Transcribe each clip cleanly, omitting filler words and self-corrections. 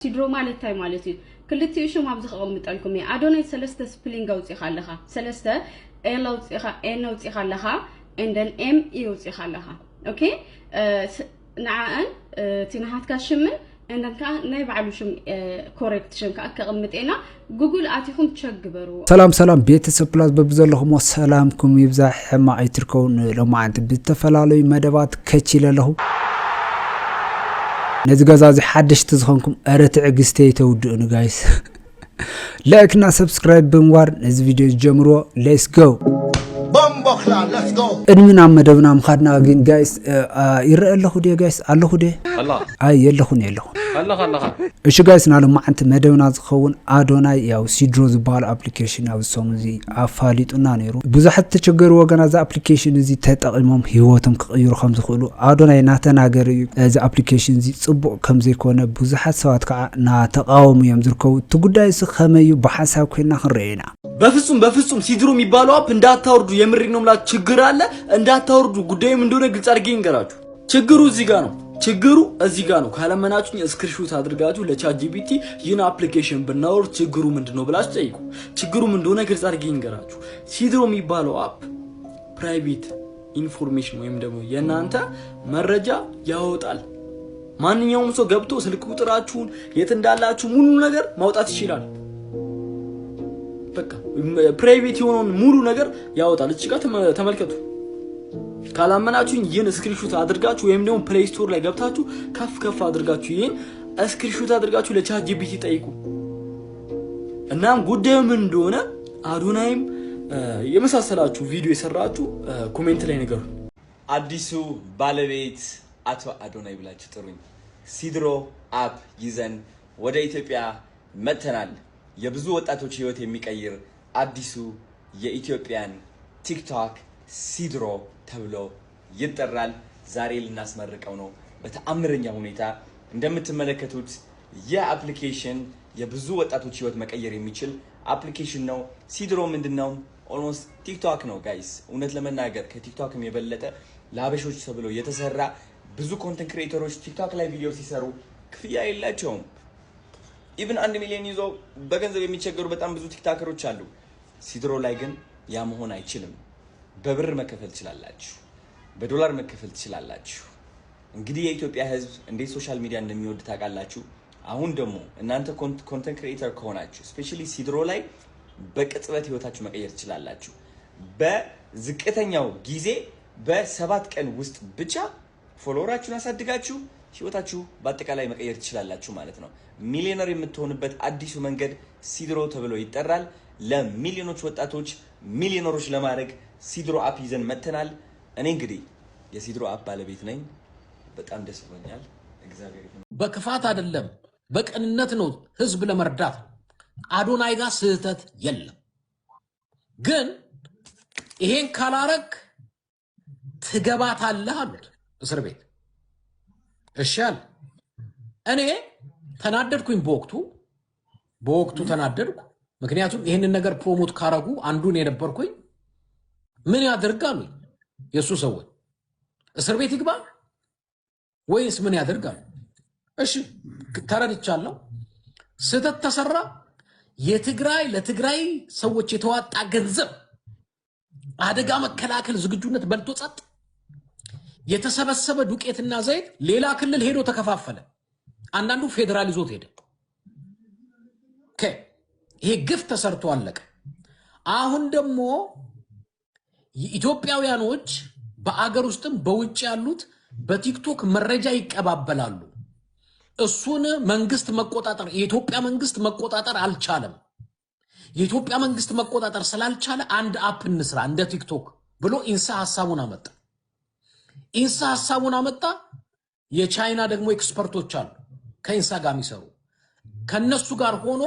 ሲድሮ ማለት ታይ ማለት እዩ ክልቲኡ ሽም ኣብ ዝኸቐምጠልኩም እዩ ኣዶናይ ሰለስተ ስፕሊንግ ኣውፂኻ ኣለኻ ሰለስተ ኤል ኣውፂኻ ኤን ኣውፂኻ ኣለኻ and then m e ኣውፂኻ ኣለኻ ኦኬ ንዓአን ትናሃትካ ሽምን and then ናይ ባዕሉ ሽም ኮሬክት ሽም ከቀምጤና ጉግል ኣቲኹም ቸክ ግበሩ ሰላም ቤተሰብ ፕላስ በብዘለኹም ሰላምኩም ይብዛሕ ሕማቕ ይትርከውን ለማዓንቲ ብተፈላለዩ መደባት ከቺለለኹ ነዚ ገዛዚ ሓደሽቲ ዝኾንኩም ኣረ ትዕግስተይ ተውድኡን ጋይስ ላይክ እና ሰብስክራይብ ብምግባር ነዚ ቪድዮ ጀምሮ ሌትስ ጎ Bombokla, let's go. እድምና መደብና ምኻድና ግን ጋይስ ይረአ ለኹ ዲ ጋይስ ኣለኹ ዲ الله ኣይ የለኹን የለኹን الله እሺ ጋይስ ናለ ማዓንቲ መደብና ዝኸውን ኣዶናይ ያው ሲድሮ ዝበሃል ኣፕሊኬሽን ኣብ ሶምዚ ኣፋሊጡና ነይሩ ብዙሓት ተቸገሩ ወገና ዛ ኣፕሊኬሽን እዚ ተጠቂሞም ህይወቶም ክቕይሩ ከም ዝኽእሉ ኣዶናይ ናተናገር እዩ እዚ ኣፕሊኬሽን እዚ ጽቡቕ ከም ዘይኮነ ብዙሓት ሰባት ከዓ ናተቃወሙ እዮም ዝርከቡ እቲ ጉዳይ ስ ከመዩ በሓሳብ ኮይና ክንረአና በፍጹም ሲድሮ የሚባለው አፕ እንዳታወርዱ የምሪ ነው ማለት ችግር አለ እንዳታወርዱ ጉዳዩም እንደሆነ ግልጽ አድርጌ እንገራችሁ ችግሩ እዚህ ጋር ነው ችግሩ እዚህ ጋር ነው ካለመናችሁኝ ስክሪንሾት አድርጋችሁ ለቻት ጂፒቲ ይህን አፕሊኬሽን ብናወርድ ችግሩ ምንድነው ብላችሁ ጠይቁ ችግሩ ምን እንደሆነ ግልጽ አድርጌ እንገራችሁ ሲድሮ የሚባለው አፕ ፕራይቬት ኢንፎርሜሽን ወይም ደግሞ የናንተ መረጃ ያወጣል ማንኛውም ሰው ገብቶ ስልክ ቁጥራችሁን የት እንዳላችሁ ሙሉ ነገር ማውጣት ይችላል በቃ ፕራይቬት የሆነውን ሙሉ ነገር ያወጣል እቺ ጋር ተመልከቱ ካላመናችሁኝ ይህን ስክሪንሾት አድርጋችሁ ወይም ደግሞ ፕሌይ ስቶር ላይ ገብታችሁ ከፍ አድርጋችሁ ይህን ስክሪንሾት አድርጋችሁ ለቻት ጂፒቲ ጠይቁ እናም ጉዳዩ ምን እንደሆነ አዶናይም የመሳሰላችሁ ቪዲዮ የሰራችሁ ኮሜንት ላይ ነገሩ አዲሱ ባለቤት አቶ አዶናይ ብላችሁ ጥሩኝ ሲድሮ አፕ ይዘን ወደ ኢትዮጵያ መተናል የብዙ ወጣቶች ህይወት የሚቀይር አዲሱ የኢትዮጵያን ቲክቶክ ሲድሮ ተብሎ ይጠራል ዛሬ ልናስመርቀው ነው በተአምረኛ ሁኔታ እንደምትመለከቱት የአፕሊኬሽን የብዙ ወጣቶች ህይወት መቀየር የሚችል አፕሊኬሽን ነው ሲድሮ ምንድነው ኦልሞስት ቲክቶክ ነው ጋይስ እውነት ለመናገር ከቲክቶክም የበለጠ ለሀበሾች ተብሎ የተሰራ ብዙ ኮንተንት ክሬተሮች ቲክቶክ ላይ ቪዲዮ ሲሰሩ ክፍያ የላቸውም even 1 ሚሊዮን ይዞ በገንዘብ የሚቸገሩ በጣም ብዙ ቲክቶከሮች አሉ ሲድሮ ላይ ግን ያ መሆን አይችልም በብር መከፈል ትችላላችሁ በዶላር መከፈል ትችላላችሁ እንግዲህ የኢትዮጵያ ህዝብ እንዴት ሶሻል ሚዲያ እንደሚወድ ታውቃላችሁ አሁን ደግሞ እናንተ ኮንተንት ክሬተር ከሆናችሁ ስፔሻሊ ሲድሮ ላይ በቅጽበት ህይወታችሁ መቀየር ትችላላችሁ በዝቅተኛው ጊዜ በ7 ቀን ውስጥ ብቻ ፎሎወራችሁን አሳድጋችሁ ህይወታችሁ በአጠቃላይ መቀየር ትችላላችሁ ማለት ነው ሚሊዮነር የምትሆኑበት አዲሱ መንገድ ሲድሮ ተብሎ ይጠራል ለሚሊዮኖች ወጣቶች ሚሊዮነሮች ለማድረግ ሲድሮ አፕ ይዘን መተናል እኔ እንግዲህ የሲድሮ አፕ ባለቤት ነኝ በጣም ደስ ብሎኛል እግዚአብሔር በክፋት አይደለም በቀንነት ነው ህዝብ ለመርዳት አዶናይ ጋር ስህተት የለም ግን ይሄን ካላረክ ትገባታለህ አሉት እስር ቤት እሻል እኔ ተናደድኩኝ በወቅቱ ተናደድኩ ምክንያቱም ይሄንን ነገር ፕሮሞት ካረጉ አንዱን የነበርኩኝ ምን ያደርጋሉ የሱ ሰዎች እስር ቤት ይግባ ወይስ ምን ያደርጋሉ እሺ ተረድቻለሁ ስህተት ተሰራ ለትግራይ ሰዎች የተዋጣ ገንዘብ አደጋ መከላከል ዝግጁነት በልቶ ጸጥ የተሰበሰበ ዱቄትና ዘይት ሌላ ክልል ሄዶ ተከፋፈለ አንዳንዱ ፌደራል ይዞት ሄደ ይሄ ግፍ ተሰርቶ አለቀ አሁን ደግሞ ኢትዮጵያውያኖች በአገር ውስጥም በውጭ ያሉት በቲክቶክ መረጃ ይቀባበላሉ እሱን መንግስት መቆጣጠር የኢትዮጵያ መንግስት መቆጣጠር አልቻለም የኢትዮጵያ መንግስት መቆጣጠር ስላልቻለ አንድ አፕ እንስራ እንደ ቲክቶክ ብሎ ኢንሳ ሐሳቡን አመጣ የቻይና ደግሞ ኤክስፐርቶች አሉ ከኢንሳ ጋር የሚሰሩ ከነሱ ጋር ሆኖ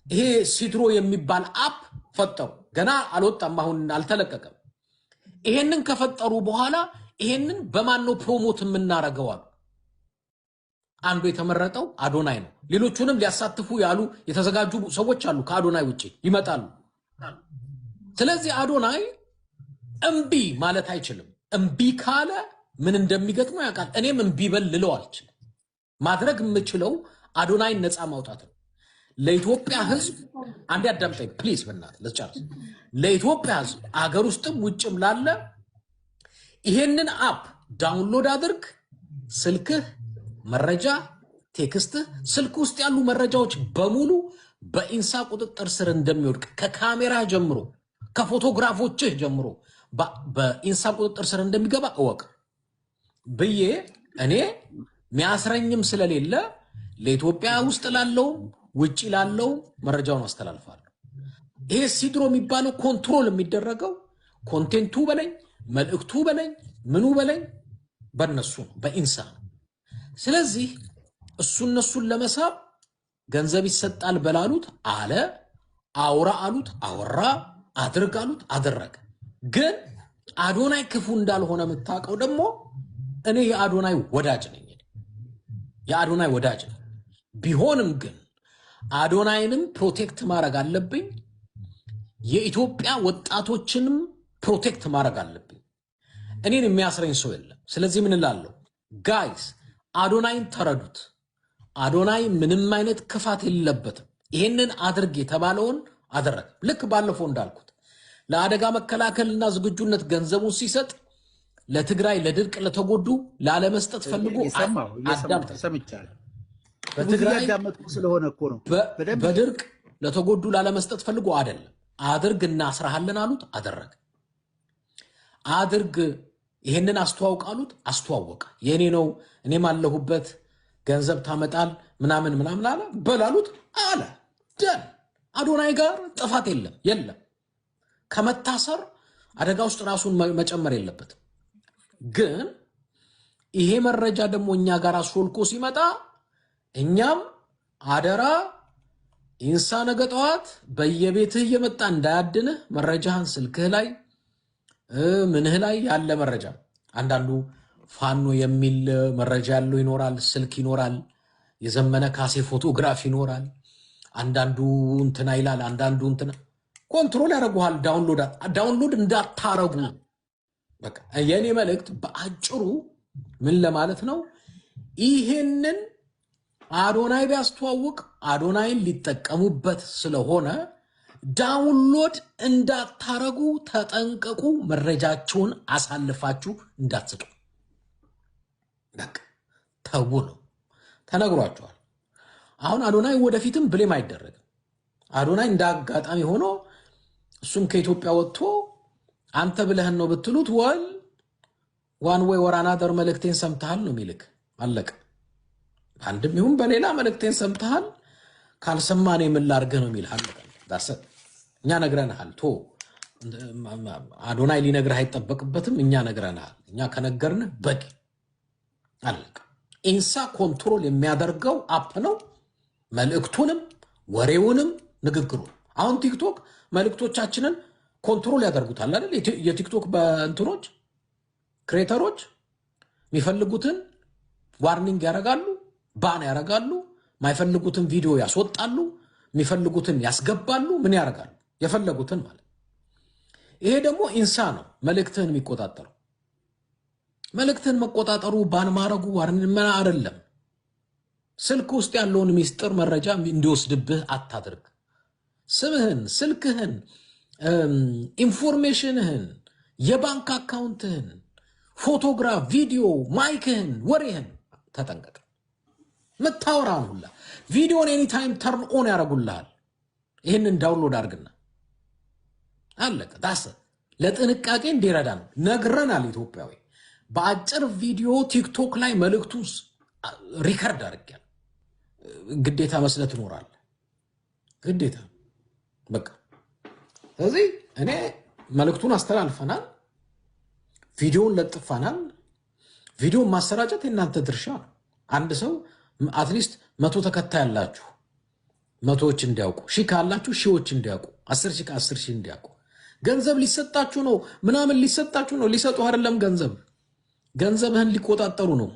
ይሄ ሲድሮ የሚባል አፕ ፈጠሩ ገና አልወጣም አሁን አልተለቀቀም ይሄንን ከፈጠሩ በኋላ ይሄንን በማን ነው ፕሮሞት የምናረገው አንዱ የተመረጠው አዶናይ ነው ሌሎቹንም ሊያሳትፉ ያሉ የተዘጋጁ ሰዎች አሉ ከአዶናይ ውጪ ይመጣሉ ስለዚህ አዶናይ እምቢ ማለት አይችልም እምቢ ካለ ምን እንደሚገጥመው ያውቃል እኔም እምቢ በል ልለው አልችልም ማድረግ የምችለው አዶናይን ነፃ ማውጣት ነው። ለኢትዮጵያ ህዝብ አንዴ አዳምጠኝ ፕሊዝ፣ በእናትህ ለጨርስ። ለኢትዮጵያ ህዝብ አገር ውስጥም ውጭም ላለ ይሄንን አፕ ዳውንሎድ አድርግ። ስልክህ መረጃ ቴክስትህ ስልክ ውስጥ ያሉ መረጃዎች በሙሉ በኢንሳ ቁጥጥር ስር እንደሚወድቅ ከካሜራ ጀምሮ ከፎቶግራፎችህ ጀምሮ በኢንሳ ቁጥጥር ስር እንደሚገባ እወቅ ብዬ እኔ ሚያስረኝም ስለሌለ ለኢትዮጵያ ውስጥ ላለው ውጪ ላለው መረጃውን አስተላልፋለሁ። ይሄ ሲድሮ የሚባለው ኮንትሮል የሚደረገው ኮንቴንቱ በለኝ መልእክቱ በለኝ ምኑ በለኝ በእነሱ ነው፣ በኢንሳ ነው። ስለዚህ እነሱን ለመሳብ ገንዘብ ይሰጣል በላሉት አለ፣ አውራ አሉት አወራ፣ አድርግ አሉት አደረገ። ግን አዶናይ ክፉ እንዳልሆነ የምታውቀው ደግሞ እኔ የአዶናይ ወዳጅ ነኝ። የአዶናይ ወዳጅ ነኝ። ቢሆንም ግን አዶናይንም ፕሮቴክት ማድረግ አለብኝ፣ የኢትዮጵያ ወጣቶችንም ፕሮቴክት ማድረግ አለብኝ። እኔን የሚያስረኝ ሰው የለም። ስለዚህ ምን እላለሁ ጋይስ፣ አዶናይን ተረዱት። አዶናይ ምንም አይነት ክፋት የለበትም። ይሄንን አድርግ የተባለውን አደረገ። ልክ ባለፈው እንዳልኩት ለአደጋ መከላከልና ዝግጁነት ገንዘቡን ሲሰጥ ለትግራይ ለድርቅ ለተጎዱ ላለመስጠት ፈልጎ ሰምቻለሁ። በትግራይ ስለሆነ እኮ ነው። በድርቅ ለተጎዱ ላለመስጠት ፈልጎ አይደለም። አድርግ እናስራሃለን አሉት፣ አደረገ። አድርግ ይሄንን አስተዋውቅ አሉት፣ አስተዋወቀ። የኔ ነው እኔም አለሁበት ገንዘብ ታመጣል ምናምን ምናምን አለ፣ በላሉት አለ። ደን አዶናይ ጋር ጥፋት የለም። ከመታሰር አደጋ ውስጥ ራሱን መጨመር የለበትም። ግን ይሄ መረጃ ደግሞ እኛ ጋር ሾልኮ ሲመጣ እኛም አደራ ኢንሳ ነገ ጠዋት በየቤትህ እየመጣ እንዳያድንህ መረጃህን ስልክህ ላይ ምንህ ላይ ያለ መረጃ፣ አንዳንዱ ፋኖ የሚል መረጃ ያለው ይኖራል፣ ስልክ ይኖራል፣ የዘመነ ካሴ ፎቶግራፍ ይኖራል። አንዳንዱ እንትና ይላል፣ አንዳንዱ እንትና ኮንትሮል ያደርጉሃል። ዳውንሎድ እንዳታረጉ። በቃ የኔ መልእክት በአጭሩ ምን ለማለት ነው? ይሄንን አዶናይ ቢያስተዋውቅ አዶናይን ሊጠቀሙበት ስለሆነ ዳውንሎድ እንዳታረጉ ተጠንቀቁ። መረጃችሁን አሳልፋችሁ እንዳትሰጡ። በቃ ተው ነው፣ ተነግሯቸዋል። አሁን አዶናይ ወደፊትም ብሌም አይደረግም። አዶናይ እንዳጋጣሚ ሆኖ እሱም ከኢትዮጵያ ወጥቶ አንተ ብለህን ነው ብትሉት ዋን ወይ ወራናደር መልእክቴን ሰምተሃል ነው የሚልክ። አለቀ። አንድም ይሁን በሌላ መልእክቴን ሰምተሃል፣ ካልሰማኔ ምን ላድርግህ ነው የሚልህ። አለቀ። ዳሰት እኛ ነግረንሃል። አዶናይ ሊነግርህ አይጠበቅበትም። እኛ ነግረንሃል። እኛ ከነገርንህ በቂ አለቀ። ኢንሳ ኮንትሮል የሚያደርገው አፕ ነው። መልእክቱንም ወሬውንም ንግግሩን። አሁን ቲክቶክ መልእክቶቻችንን ኮንትሮል ያደርጉታል አይደል? የቲክቶክ በእንትኖች ክሬተሮች የሚፈልጉትን ዋርኒንግ ያደርጋሉ፣ ባን ያደርጋሉ፣ የማይፈልጉትን ቪዲዮ ያስወጣሉ፣ የሚፈልጉትን ያስገባሉ። ምን ያደርጋሉ? የፈለጉትን ማለት። ይሄ ደግሞ ኢንሳ ነው መልእክትህን የሚቆጣጠረው። መልእክትህን መቆጣጠሩ ባን ማድረጉ ዋርኒንግ አይደለም። ስልክ ውስጥ ያለውን ሚስጥር መረጃ እንዲወስድብህ አታድርግ። ስምህን፣ ስልክህን፣ ኢንፎርሜሽንህን፣ የባንክ አካውንትህን፣ ፎቶግራፍ፣ ቪዲዮ፣ ማይክህን፣ ወሬህን ተጠንቀቅ። ምታወራን ሁላ ቪዲዮን ኤኒታይም ተርን ኦን ያደርጉልሃል። ይህንን ዳውንሎድ አድርግና አለቀ። ዳሰ ለጥንቃቄ እንዲረዳ ነው ነግረናል። ኢትዮጵያዊ በአጭር ቪዲዮ ቲክቶክ ላይ መልእክቱ ሪከርድ አድርጊያል። ግዴታ መስለ ትኖራለህ። ግዴታ በቃ። ስለዚህ እኔ መልእክቱን አስተላልፈናል፣ ቪዲዮን ለጥፈናል። ቪዲዮን ማሰራጨት የእናንተ ድርሻ ነው። አንድ ሰው አትሊስት 100 ተከታይ ያላችሁ 100ዎች እንዲያውቁ፣ 1000 ካላችሁ 1000ዎች እንዲያውቁ፣ 10,000 ከ10,000 እንዲያውቁ። ገንዘብ ሊሰጣችሁ ነው ምናምን ሊሰጣችሁ ነው። ሊሰጡ አይደለም ገንዘብህን ሊቆጣጠሩ ነው።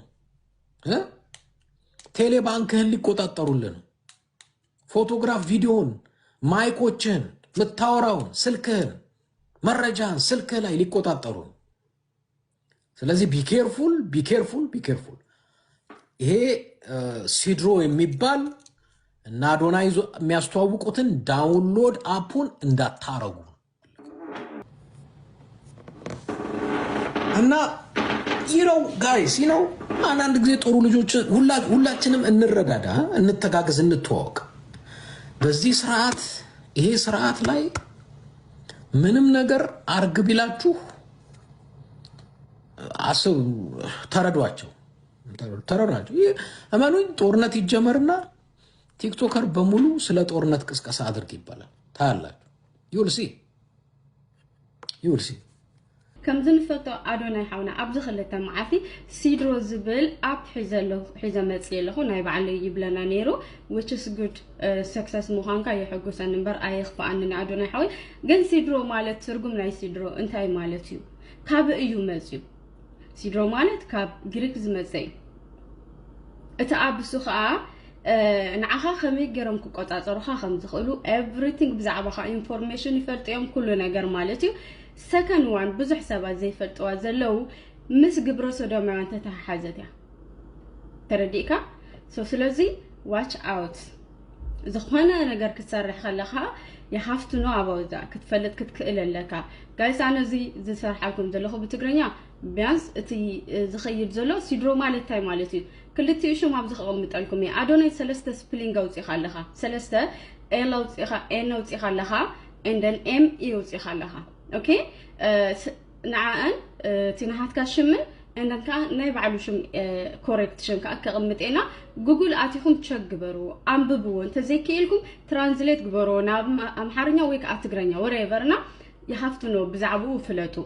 ቴሌ ባንክህን ሊቆጣጠሩልን ነው። ፎቶግራፍ፣ ቪዲዮን፣ ማይኮችህን፣ ምታወራውን፣ ስልክህን፣ መረጃህን ስልክህ ላይ ሊቆጣጠሩ ነው። ስለዚህ ቢኬርፉል። ይሄ ሲድሮ የሚባል እና አዶናይ የሚያስተዋውቁትን ዳውንሎድ አፑን እንዳታረጉ እና ይነው ጋይስ ይነው አንድ ጊዜ ጥሩ ልጆች ሁላችንም እንረዳዳ እንተጋገዝ እንተዋወቅ በዚህ ስርዓት ይሄ ስርዓት ላይ ምንም ነገር አርግ ቢላችሁ አሰብ ተረዷቸው እመኑኝ ጦርነት ይጀመርና ቲክቶከር በሙሉ ስለ ጦርነት ቅስቀሳ አድርግ ይባላል ታያላችሁ ይውልሲ كم زنفتو أدوناي حونا أبز خلتا معافي سيدرو زبل أب حيزة متسيله ناي بعلي يبلنا نيرو which is good success مخانكا يحقو سننبر أيخفى أننا أدوناي حوي جن سيدرو مالت ترجم ناي سيدرو انتاي مالتيو كاب إيو مزيو سيدرو مالت كاب جريكز مزي اتعاب سخاء نعخا خمي جرم كوكوتا صروخا خمزخلو everything بزعبخا information يفرط يوم كله نجر مالتيو second one بزح سبا زي فتوى زلو مس قبرو سودوما وانت تحازتها ترديكا سو سلوزي watch out زخوانا نقر كتسرح خلقها you have to know about that كتفلت كتكئل لك guys أنا زي سرحكم زلوخو بتقرنيا بيانس اتي زخيب زلو سيدرو مالتاي مالتي كلتي شو ما بزخ أغمت لكم يا أدوني سلسة سبلينغ وتي خلقها سلسة A وتي خلقها and then M E وتي خلقها اوكي نعان تنهات كاشمن عندن كان نايبعلو شم كوريكت شم كقمطينا جوجل اتيكم تشغبرو انببو انت زيكيلكم ترانزليت غبرو نا امحارኛ ወይ ከአትግረኛ whatever ና you have to know بزعبو فلتو